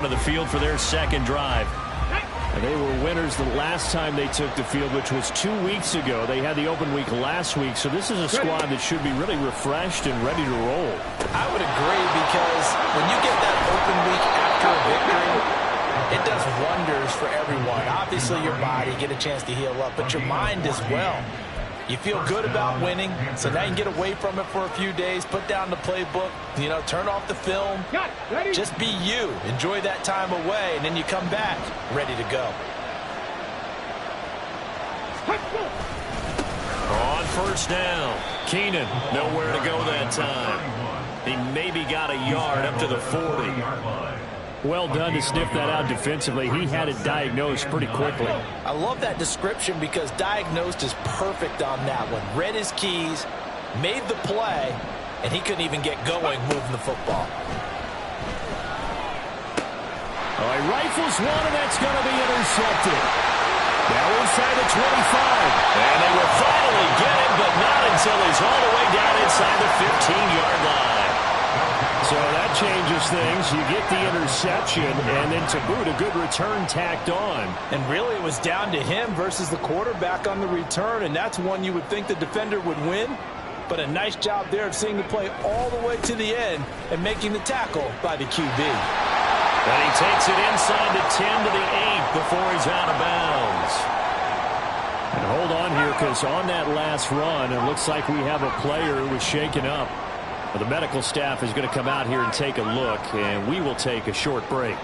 to the field for their second drive. And they were winners the last time they took the field, which was 2 weeks ago. They had the open week last week, so this is a squad that should be really refreshed and ready to roll. I would agree, because when you get that open week after a victory, it does wonders for everyone. Obviously, your body, get a chance to heal up, but your mind as well. You feel good about winning, so now you can get away from it for a few days, put down the playbook, turn off the film. Just be you. Enjoy that time away, and then you come back ready to go. On first down, Keenan nowhere to go that time. He maybe got a yard up to the 40. Well done to sniff that out defensively. He had it diagnosed pretty quickly. I love that description, because diagnosed is perfect on that one. Read his keys, made the play, and he couldn't even get going moving the football. All right, rifles one, and that's going to be intercepted. Now inside the 25. And they will finally get him, but not until he's all the way down inside the 15-yard line. So that changes things. You get the interception, and then to boot, a good return tacked on. And really, it was down to him versus the quarterback on the return, and that's one you would think the defender would win. But a nice job there of seeing the play all the way to the end and making the tackle by the QB. And he takes it inside the 10 to the 8 before he's out of bounds. And hold on here, because on that last run, it looks like we have a player who was shaken up. The medical staff is going to come out here and take a look, and we will take a short break.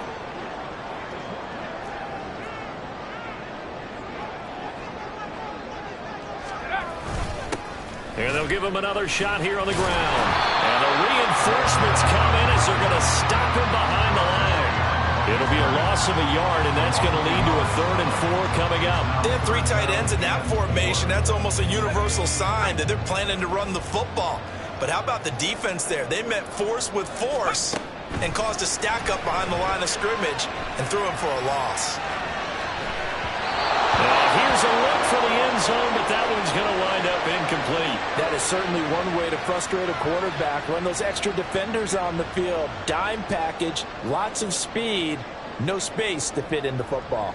And they'll give him another shot here on the ground. And the reinforcements come in as they're going to stop him behind the line. It'll be a loss of a yard, and that's going to lead to a 3rd and 4 coming up. They have 3 tight ends in that formation. That's almost a universal sign that they're planning to run the football. But how about the defense there? They met force with force and caused a stack up behind the line of scrimmage and threw him for a loss. Here's a look for the end zone, but that one's going to wind up incomplete. That is certainly one way to frustrate a quarterback. Run those extra defenders on the field. Dime package, lots of speed, no space to fit in the football.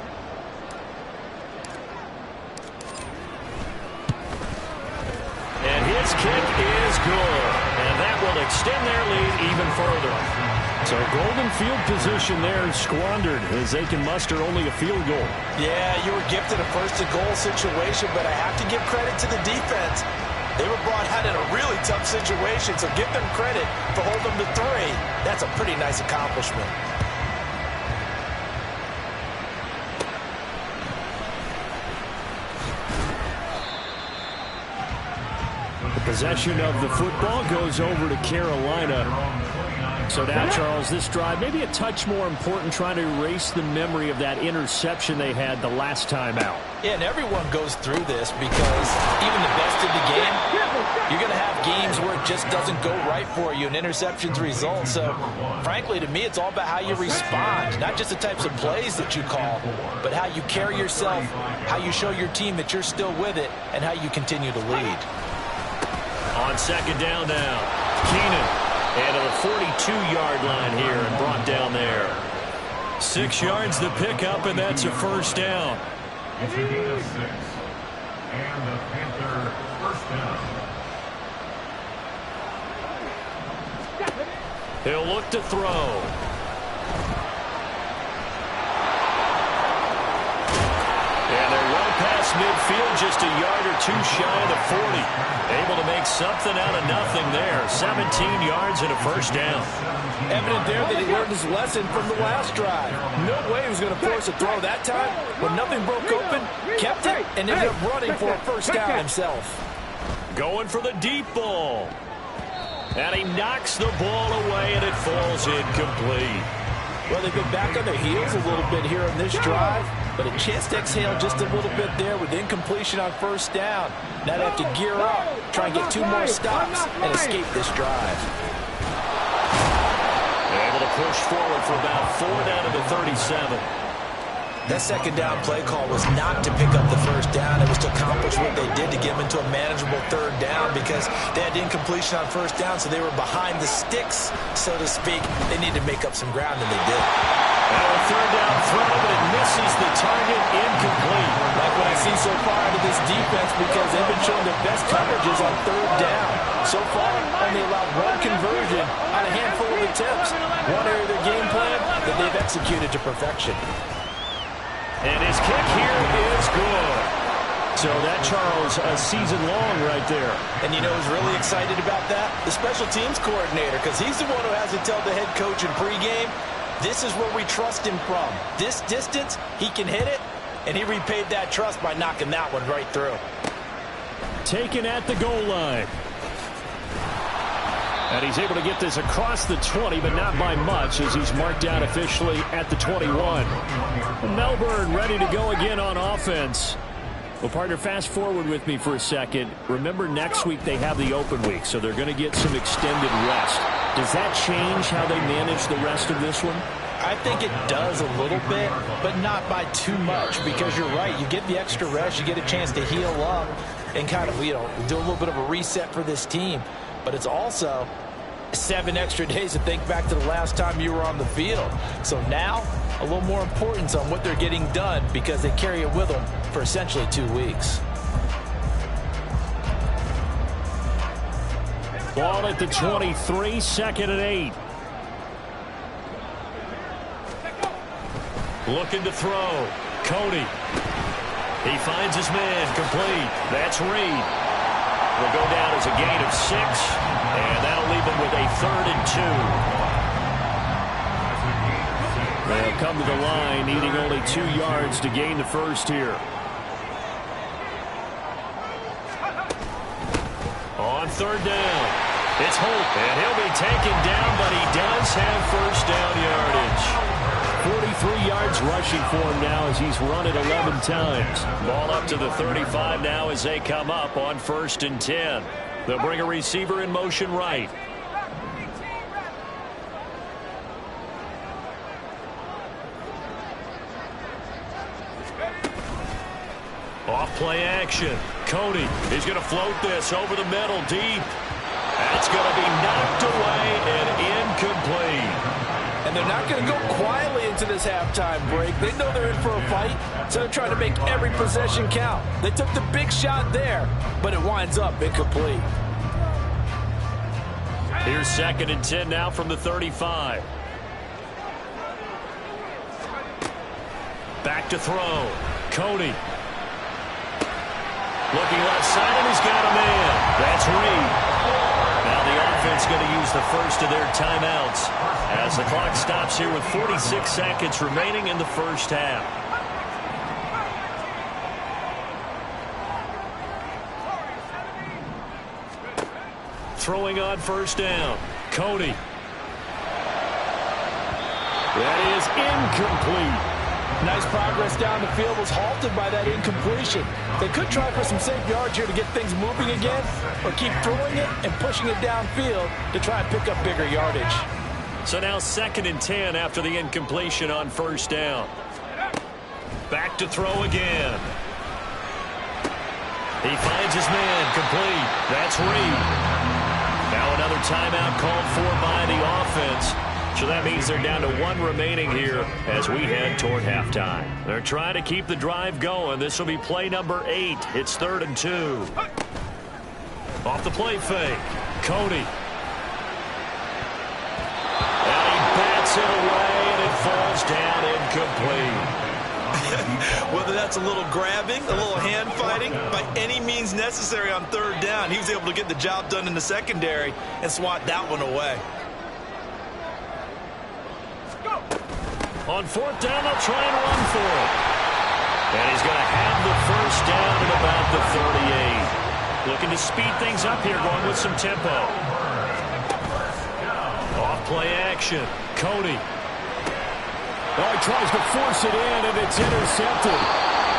And his kick is good. And that will extend their lead even further. So golden field position there squandered as they can muster only a field goal. Yeah, you were gifted a first-and-goal situation, but I have to give credit to the defense. They were brought out in a really tough situation, so give them credit for holding them to 3. That's a pretty nice accomplishment. Possession of the football goes over to Carolina. So now, Charles, this drive maybe a touch more important, trying to erase the memory of that interception they had the last time out. Yeah, and everyone goes through this, because even the best of the game, you're going to have games where it just doesn't go right for you and interceptions result. So, frankly, to me, it's all about how you respond, not just the types of plays that you call, but how you carry yourself, how you show your team that you're still with it, and how you continue to lead. On second down now, Keenan. And to the 42-yard line here and brought down there. 6 yards the pickup, and that's a first down. It's a gain of 6. And the Panther first down. He'll look to throw. And they're well past midfield, just a yard or 2 shy of the 40. Able to make something out of nothing there. 17 yards and a first down. Evident there that he learned his lesson from the last drive. No way he was going to force a throw that time. When nothing broke open, kept it, and ended up running for a first down himself. Going for the deep ball. And he knocks the ball away, and it falls incomplete. Well, they've been back on their heels a little bit here on this drive, but a chance to exhale just a little bit there with incompletion on first down. Now they have to gear up, try and get 2 more stops, and escape this drive. They're able to push forward for about 4 down to the 37. That second down play call was not to pick up the first down. It was to accomplish what they did, to get them into a manageable 3rd down, because they had incompletion on first down, so they were behind the sticks, so to speak. They needed to make up some ground, and they did. And third down throw, but it misses the target, incomplete. Like what I see so far out of this defense, because they've been showing their best coverages on third down. So far, only allowed one conversion on a handful of attempts. One area of their game plan that they've executed to perfection. And his kick here is good. So that, Charles, a season long right there. And you know who's really excited about that? The special teams coordinator, because he's the one who has to tell the head coach in pregame, this is where we trust him from. This distance, he can hit it, and he repaid that trust by knocking that one right through. Taken at the goal line. And he's able to get this across the 20, but not by much, as he's marked out officially at the 21. Melbourne ready to go again on offense. Well, partner, fast forward with me for a second. Remember, next week they have the open week, so they're going to get some extended rest. Does that change how they manage the rest of this one? I think it does a little bit, but not by too much, because you're right. You get the extra rest, you get a chance to heal up and kind of, you know, do a little bit of a reset for this team. But it's also 7 extra days to think back to the last time you were on the field. So now, a little more importance on what they're getting done, because they carry it with them for essentially 2 weeks. Ball at the 23, 2nd and 8. Looking to throw. Cody. He finds his man. Complete. That's Reed. Will go down as a gain of 6, and that'll leave him with a 3rd and 2. They'll come to the line, needing only 2 yards to gain the first here. On 3rd down, it's Holt, and he'll be taken down, but he does have first down yardage. 43 yards rushing for him now as he's run it 11 times. Ball up to the 35 now as they come up on 1st and 10. They'll bring a receiver in motion right. Off play action. Cody is going to float this over the middle deep. That's going to be knocked away and incomplete. And they're not going to go quietly into this halftime break. They know they're in for a fight, so they're trying to make every possession count. They took the big shot there, but it winds up incomplete. Here's 2nd and 10 now from the 35. Back to throw. Cody. Looking left side, and he's got a man. That's Reed. Now the offense going to use the first of their timeouts as the clock stops here with 46 seconds remaining in the first half. Throwing on 1st down. Cody. That is incomplete. Nice progress down the field, was halted by that incompletion. They could try for some safe yards here to get things moving again, or keep throwing it and pushing it downfield to try and pick up bigger yardage. So now 2nd and 10 after the incompletion on 1st down. Back to throw again. He finds his man. Complete. That's Reed. Now another timeout called for by the offense. So that means they're down to 1 remaining here as we head toward halftime. They're trying to keep the drive going. This will be play number 8. It's 3rd and 2. Off the play fake. Cody. And he bats it away, and it falls down incomplete. Whether that's a little grabbing, a little hand fighting, by any means necessary on 3rd down, he was able to get the job done in the secondary and swat that one away. On 4th down, they'll try and run for it. And he's going to have the first down at about the 38. Looking to speed things up here, going with some tempo. Off play action. Cody. Oh, he tries to force it in, and it's intercepted.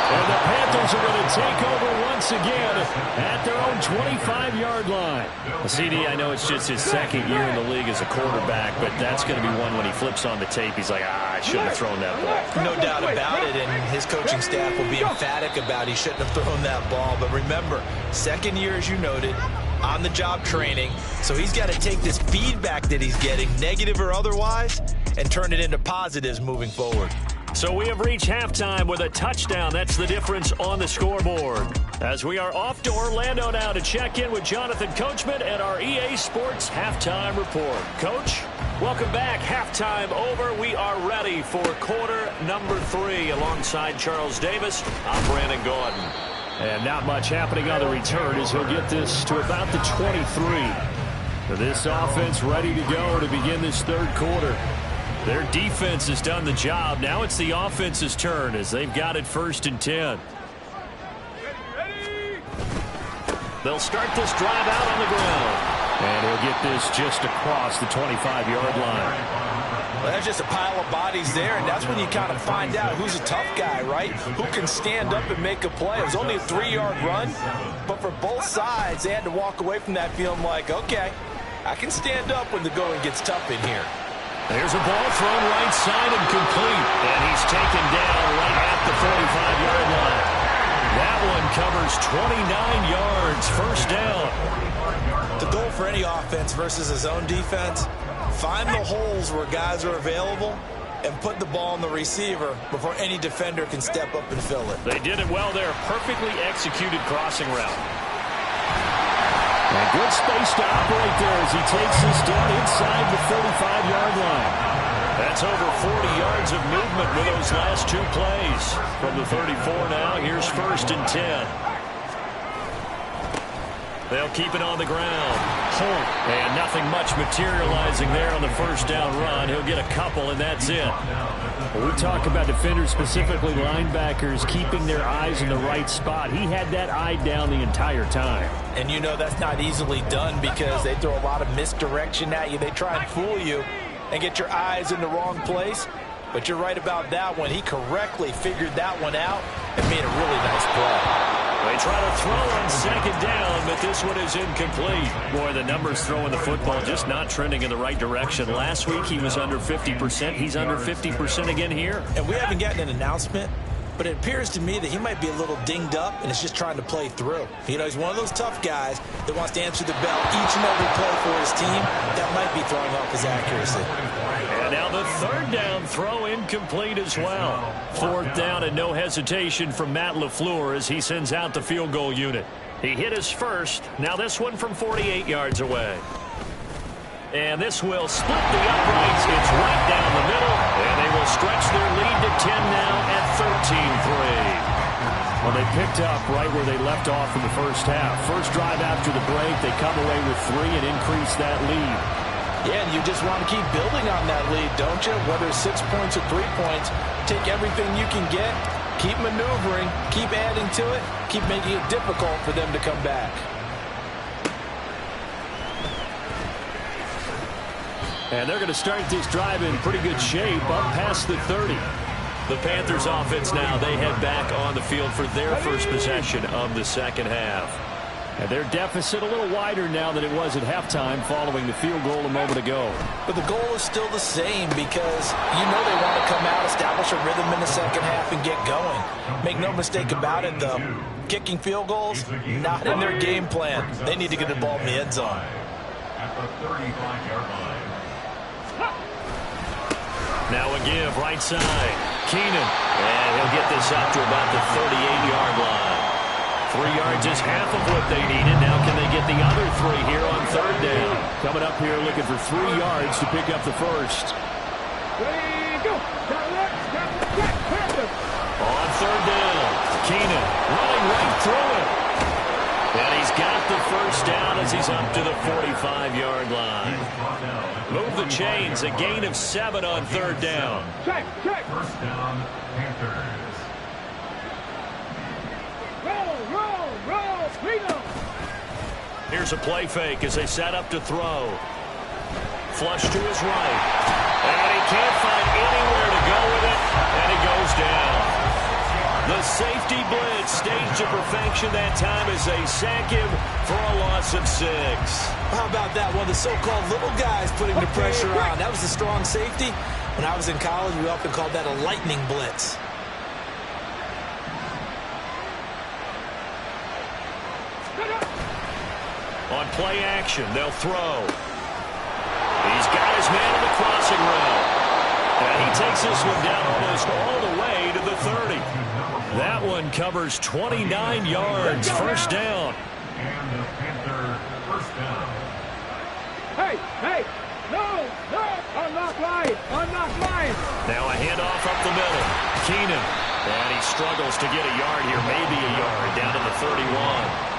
And the Panthers are going to take over once again at their own 25-yard line. Well, CD, I know it's just his 2nd year in the league as a quarterback, but that's going to be one when he flips on the tape. He's like, I shouldn't have thrown that ball. No doubt about it, and his coaching staff will be emphatic about he shouldn't have thrown that ball. But remember, 2nd year, as you noted, on-the-job training, so he's got to take this feedback that he's getting, negative or otherwise, and turn it into positives moving forward. So we have reached halftime with a touchdown. That's the difference on the scoreboard. As we are off to Orlando now to check in with Jonathan Coachman and our EA Sports Halftime Report. Coach, welcome back. Halftime over. We are ready for quarter number 3 alongside Charles Davis. I'm Brandon Gaudin. And not much happening on the return as he'll get this to about the 23. This offense ready to go to begin this third quarter. Their defense has done the job. Now it's the offense's turn as they've got it 1st and 10. They'll start this drive out on the ground. And he'll get this just across the 25-yard line. Well, there's just a pile of bodies there, and that's when you kind of find out who's a tough guy, right? Who can stand up and make a play. It was only a 3-yard run, but for both sides, they had to walk away from that feeling like, okay, I can stand up when the going gets tough in here. There's a ball thrown right side and complete. And he's taken down right at the 45-yard line. That one covers 29 yards, 1st down. The goal for any offense versus his own defense, find the holes where guys are available and put the ball on the receiver before any defender can step up and fill it. They did it well there. Perfectly executed crossing route. And good space to operate there as he takes this down inside the 45-yard line. That's over 40 yards of movement with those last 2 plays. From the 34 now, here's 1st and 10. They'll keep it on the ground. And nothing much materializing there on the 1st down run. He'll get a couple, and that's it. When we talk about defenders, specifically linebackers, keeping their eyes in the right spot, he had that eye down the entire time. And you know that's not easily done because they throw a lot of misdirection at you. They try and fool you and get your eyes in the wrong place. But you're right about that one. He correctly figured that one out and made a really nice play. They try to throw on 2nd down, but this one is incomplete. Boy, the numbers throwing the football just not trending in the right direction. Last week he was under 50%. He's under 50% again here. And we haven't gotten an announcement, but it appears to me that he might be a little dinged up and is just trying to play through. You know, he's one of those tough guys that wants to answer the bell each and every play for his team. That might be throwing off his accuracy. And now the 3rd down throw incomplete as well. 4th down and no hesitation from Matt LaFleur as he sends out the field goal unit. He hit his first. Now this one from 48 yards away. And this will split the uprights. It's right down the middle. And they will stretch their lead to 10 now at 13-3. Well, they picked up right where they left off in the first half. First drive after the break, they come away with 3 and increase that lead. Yeah, and you just want to keep building on that lead, don't you? Whether it's 6 points or 3 points, take everything you can get, keep maneuvering, keep adding to it, keep making it difficult for them to come back. And they're going to start this drive in pretty good shape up past the 30. The Panthers offense now, they head back on the field for their first possession of the 2nd half. And their deficit a little wider now than it was at halftime following the field goal a moment ago. But the goal is still the same because you know they want to come out, establish a rhythm in the 2nd half, and get going. Make no mistake about it, though. Kicking field goals, not in their game plan. They need to get the ball in the end zone. At the 35-yard line. Now a give, right side. Keenan. And he'll get this up to about the 38-yard line. 3 yards is half of what they needed. Now can they get the other 3 here on 3rd down? Coming up here looking for 3 yards to pick up the first. On 3rd down, Keenan running right through it. And he's got the first down as he's up to the 45-yard line. Move the chains, a gain of 7 on 3rd down. Check. First down, Panthers. Roll, freedom. Here's a play fake as they set up to throw. Flush to his right. And he can't find anywhere to go with it. And he goes down. The safety blitz staged to perfection that time as they sack him for a loss of 6. How about that? One of the so-called little guys putting the pressure on. That was a strong safety. When I was in college, we often called that a lightning blitz. On play action, they'll throw. He's got his man on the crossing route. And he takes this one down almost all the way to the 30. That one covers 29 yards. First down. And the Panther first down. Hey, no, unlock line. Now a handoff up the middle. Keenan. And he struggles to get a yard here, maybe a yard, down to the 31.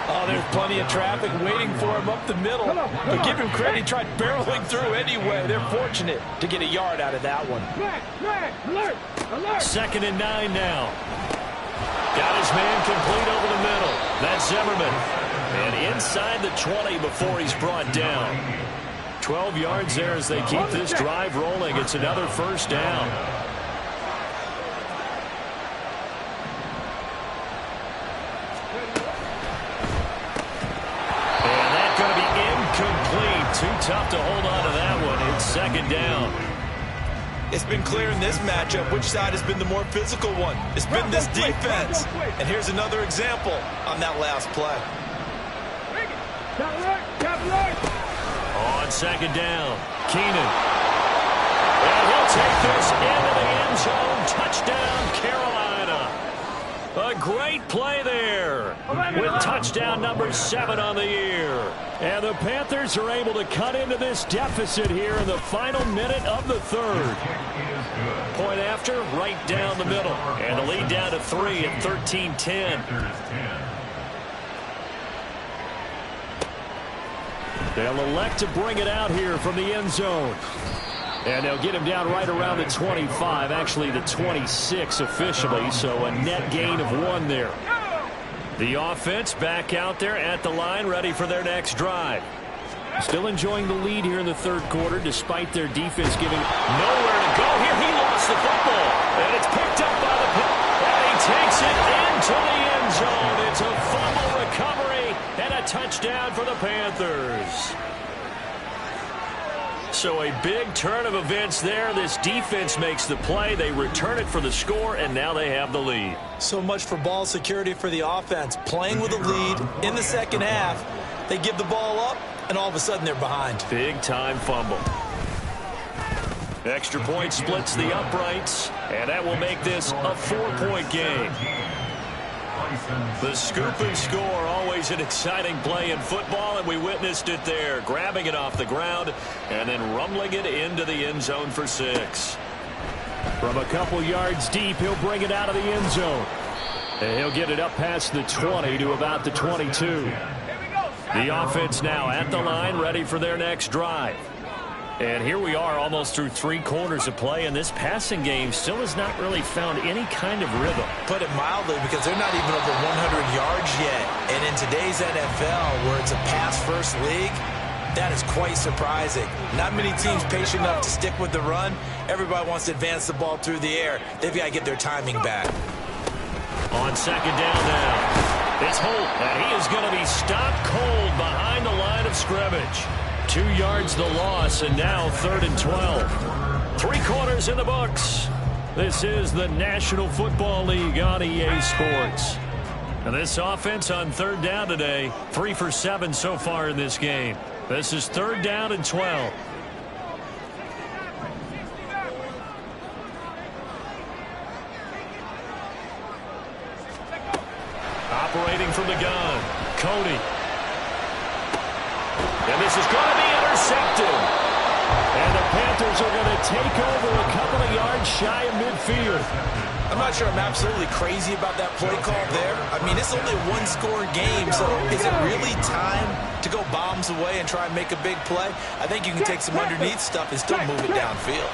Oh, there's plenty of traffic waiting for him up the middle. But give him credit, he tried barreling through anyway. They're fortunate to get a yard out of that one. Alert. 2nd and 9 now. Got his man complete over the middle. That's Zimmerman. And inside the 20 before he's brought down. 12 yards there as they keep this drive rolling. It's another first down. Too tough to hold on to that one. It's 2nd down. It's been clear in this matchup which side has been the more physical one. It's been this defense. And here's another example on that last play. On 2nd down, Keenan. And he'll take this into the end zone. Touchdown, Carolina. A great play there with touchdown number 7 on the year. And the Panthers are able to cut into this deficit here in the final minute of the 3rd. Point after, right down the middle. And the lead down to 3 at 13-10. They'll elect to bring it out here from the end zone. And they'll get him down right around the 25, actually the 26 officially, so a net gain of 1 there. The offense back out there at the line, ready for their next drive. Still enjoying the lead here in the 3rd quarter, despite their defense giving nowhere to go. Here he lost the football, and it's picked up by the pick, and he takes it into the end zone. It's a fumble recovery and a touchdown for the Panthers. So a big turn of events there. This defense makes the play. They return it for the score, and now they have the lead. So much for ball security for the offense. Playing with a lead in the 2nd half. They give the ball up, and all of a sudden they're behind. Big-time fumble. Extra point splits the uprights, and that will make this a 4-point game. The scoop and score, always an exciting play in football, and we witnessed it there, grabbing it off the ground and then rumbling it into the end zone for 6. From a couple yards deep, he'll bring it out of the end zone. And he'll get it up past the 20 to about the 22. The offense now at the line, ready for their next drive. And here we are almost through 3 quarters of play, and this passing game still has not really found any kind of rhythm. Put it mildly, because they're not even over 100 yards yet. And in today's NFL, where it's a pass-first league, that is quite surprising. Not many teams patient enough to stick with the run. Everybody wants to advance the ball through the air. They've got to get their timing back. On 2nd down now, it's Holt, and he is going to be stopped cold behind the line of scrimmage. 2 yards the loss, and now 3rd and 12. 3 quarters in the books. This is the National Football League on EA Sports. And this offense on 3rd down today, 3 for 7 so far in this game. This is 3rd down and 12. Operating from the gun, Cody. And this is going to be intercepted. And the Panthers are going to take over a couple of yards shy of midfield. I'm not sure I'm absolutely crazy about that play call there. I mean, it's only a 1-score game, so is it really time to go bombs away and try and make a big play? I think you can take some underneath stuff and still move it downfield.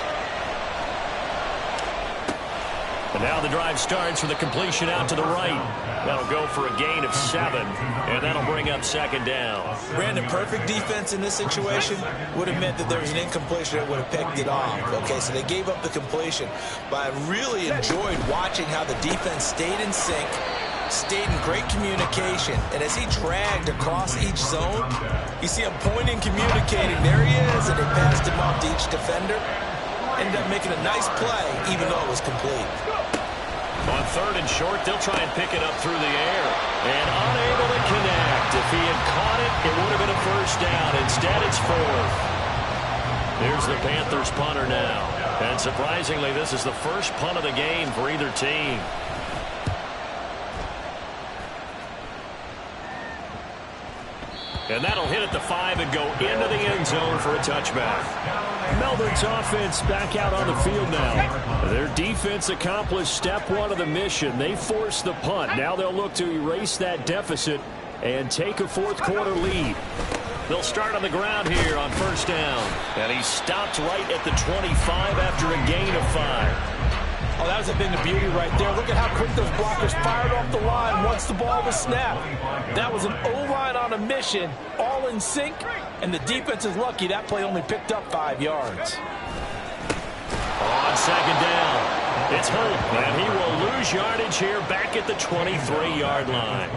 And now the drive starts with a completion out to the right. That'll go for a gain of 7, and that'll bring up 2nd down. Brandon, perfect defense in this situation would have meant that there was an incompletion that would have picked it off. Okay, so they gave up the completion. But I really enjoyed watching how the defense stayed in sync, stayed in great communication. And as he dragged across each zone, you see him pointing, communicating. There he is, and they passed him off to each defender. Ended up making a nice play, even though it was complete. On 3rd and short, they'll try and pick it up through the air. And unable to connect. If he had caught it, it would have been a 1st down. Instead, it's 4th. Here's the Panthers punter now. And surprisingly, this is the first punt of the game for either team. And that'll hit at the 5 and go into the end zone for a touchback. Melbourne's offense back out on the field now. Their defense accomplished step 1 of the mission. They forced the punt. Now they'll look to erase that deficit and take a fourth-quarter lead. They'll start on the ground here on first down. And he stopped right at the 25 after a gain of 5. Oh, that was a thing of beauty right there. Look at how quick those blockers fired off the line once the ball was snapped. That was an O-line on a mission, all in sync, and the defense is lucky that play only picked up 5 yards. On second down, it's Holt, and he will lose yardage here back at the 23-yard line.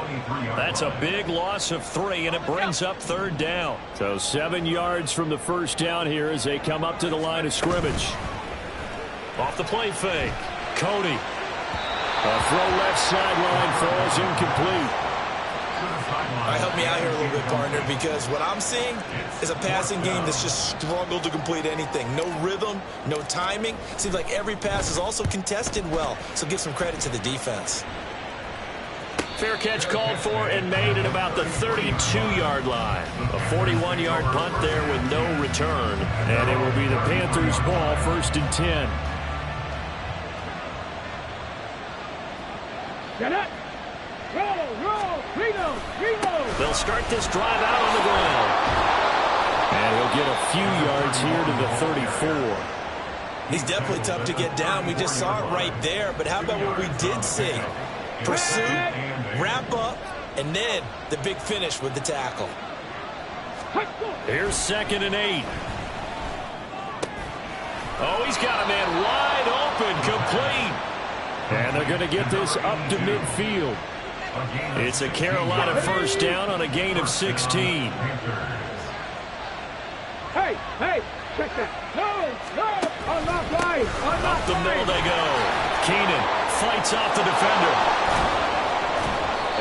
That's a big loss of 3, and it brings up third down. So 7 yards from the first down here as they come up to the line of scrimmage. Off the play fake. Cody. A throw left sideline falls incomplete. All right, help me out here a little bit, partner, because what I'm seeing is a passing game that's just struggled to complete anything. No rhythm, no timing. Seems like every pass is also contested well, so give some credit to the defense. Fair catch called for and made at about the 32-yard line. A 41-yard punt there with no return. And it will be the Panthers' ball, 1st and 10. Get it! Roll! Reload! They'll start this drive out on the ground. And he'll get a few yards here to the 34. He's definitely tough to get down. We just saw it right there. But how about what we did see? Pursuit, wrap up, and then the big finish with the tackle. Here's 2nd and 8. Oh, he's got a man wide open, complete. And they're going to get this up to midfield. It's a Carolina first down on a gain of 16. Hey, check that. No, unlock line. Up the middle they go. Keenan fights off the defender.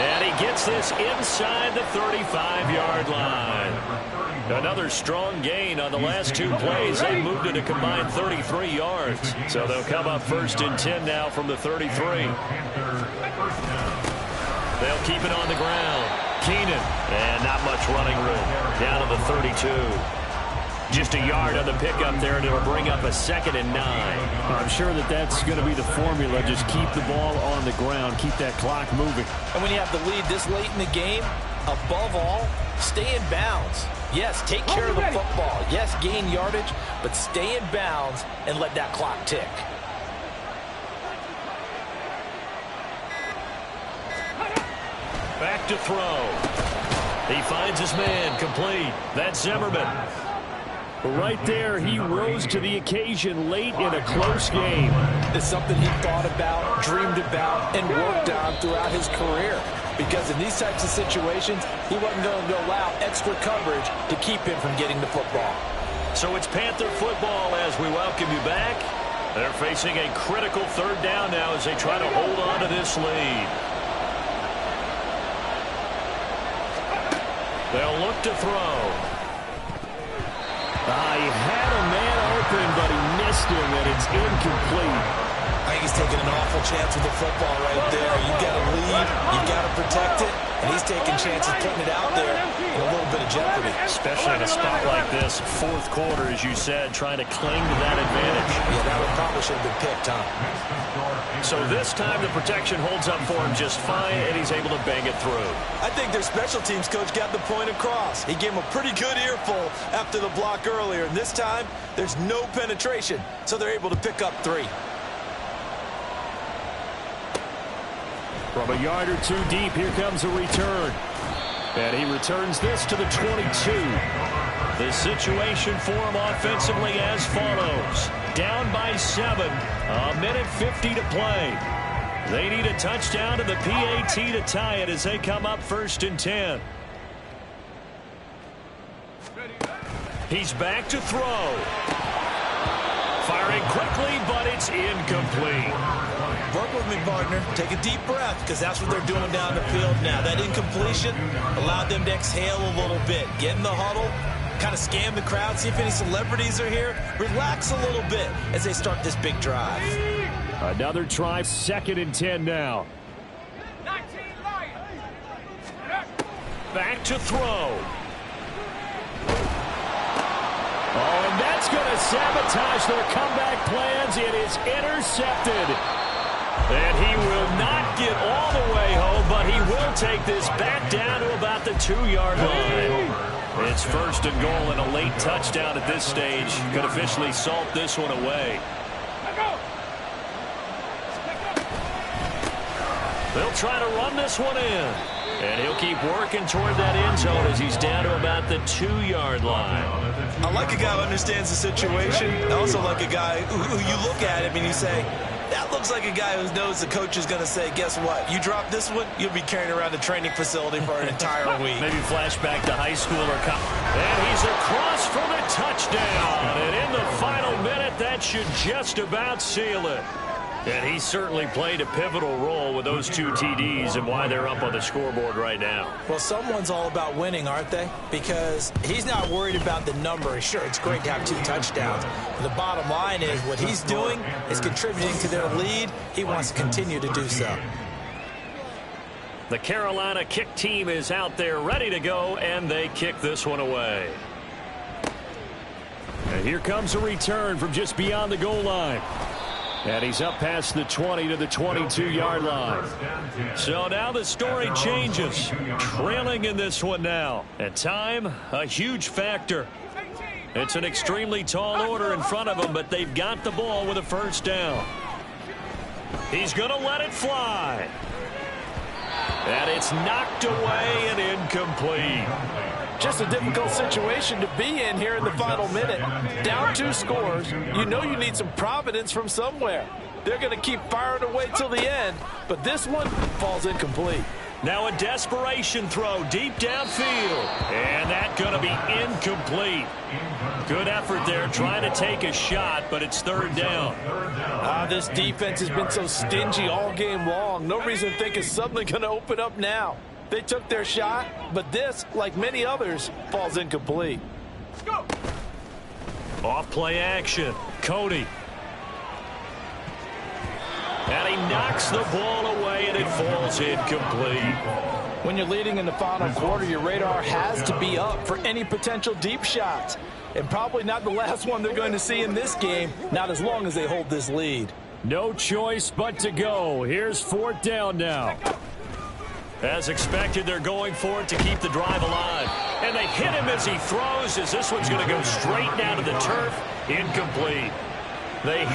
And he gets this inside the 35-yard line. Another strong gain on the last 2 plays. They moved it a combined 33 yards. So they'll come up 1st and 10 now from the 33. They'll keep it on the ground. Keenan. And not much running room. Down to the 32. Just a yard on the pickup there, and it'll bring up a 2nd and 9. I'm sure that's going to be the formula. Just keep the ball on the ground. Keep that clock moving. And when you have the lead this late in the game, above all, stay in bounds. Yes, take care of the football. Yes, gain yardage, but stay in bounds and let that clock tick. Back to throw. He finds his man, complete. That's Zimmerman. Right there, he rose to the occasion late in a close game. It's something he thought about, dreamed about, and worked on throughout his career. Because in these types of situations, he wasn't going to allow extra coverage to keep him from getting the football. So it's Panther football as we welcome you back. They're facing a critical third down now as they try to hold on to this lead. They'll look to throw. He had a man open, but he missed him, and it's incomplete. I think he's taking an awful chance with the football right there. You got to lead, you got to protect it, and he's taking chances putting it out there in a little bit of jeopardy. Especially in a spot like this, 4th quarter, as you said, trying to cling to that advantage. Yeah, that one probably should have been picked, huh? So this time the protection holds up for him just fine, and he's able to bang it through. I think their special teams coach got the point across. He gave him a pretty good earful after the block earlier, and this time there's no penetration, so they're able to pick up 3. From a yard or 2 deep, here comes a return. And he returns this to the 22. The situation for him offensively as follows. Down by 7. A minute 50 to play. They need a touchdown to the PAT to tie it as they come up 1st and 10. He's back to throw. Firing quickly, but it's incomplete. Work with me, partner. Take a deep breath, because that's what they're doing down the field now. That incompletion allowed them to exhale a little bit. Get in the huddle, kind of scan the crowd, see if any celebrities are here. Relax a little bit as they start this big drive. Another try, 2nd and 10 now. Back to throw. Oh, and that's going to sabotage their comeback plans. It is intercepted. And he will not get all the way home, but he will take this back down to about the 2-yard line. It's 1st and goal and a late touchdown at this stage. Could officially salt this one away. They'll try to run this one in. And he'll keep working toward that end zone as he's down to about the 2-yard line. I like a guy who understands the situation. I also like a guy who you look at him and you say, that looks like a guy who knows the coach is going to say, guess what? You drop this one, you'll be carrying around the training facility for an entire week. Maybe flashback to high school or college. And he's across for the touchdown. And in the final minute, that should just about seal it. And he certainly played a pivotal role with those 2 TDs and why they're up on the scoreboard right now. Well, someone's all about winning, aren't they? Because he's not worried about the number. Sure, it's great to have 2 touchdowns. But the bottom line is what he's doing is contributing to their lead. He wants to continue to do so. The Carolina kick team is out there ready to go, and they kick this one away. And here comes a return from just beyond the goal line. And he's up past the 20 to the 22-yard line. So now the story changes. Trailing in this one now. And time, a huge factor. It's an extremely tall order in front of them, but they've got the ball with a 1st down. He's going to let it fly. And it's knocked away and incomplete. Just a difficult situation to be in here in the final minute. Down 2 scores. You know you need some providence from somewhere. They're going to keep firing away till the end, but this one falls incomplete. Now a desperation throw deep downfield. And that's going to be incomplete. Good effort there trying to take a shot, but it's 3rd down. This defense has been so stingy all game long. No reason to think it's suddenly going to open up now. They took their shot, but this, like many others, falls incomplete. Let's go. Off play action. Cody. And he knocks the ball away, and it falls incomplete. When you're leading in the final quarter, your radar has to be up for any potential deep shots. And probably not the last one they're going to see in this game, not as long as they hold this lead. No choice but to go. Here's 4th down now. As expected, they're going for it to keep the drive alive. And they hit him as he throws, as this one's going to go straight down to the turf. Incomplete. They have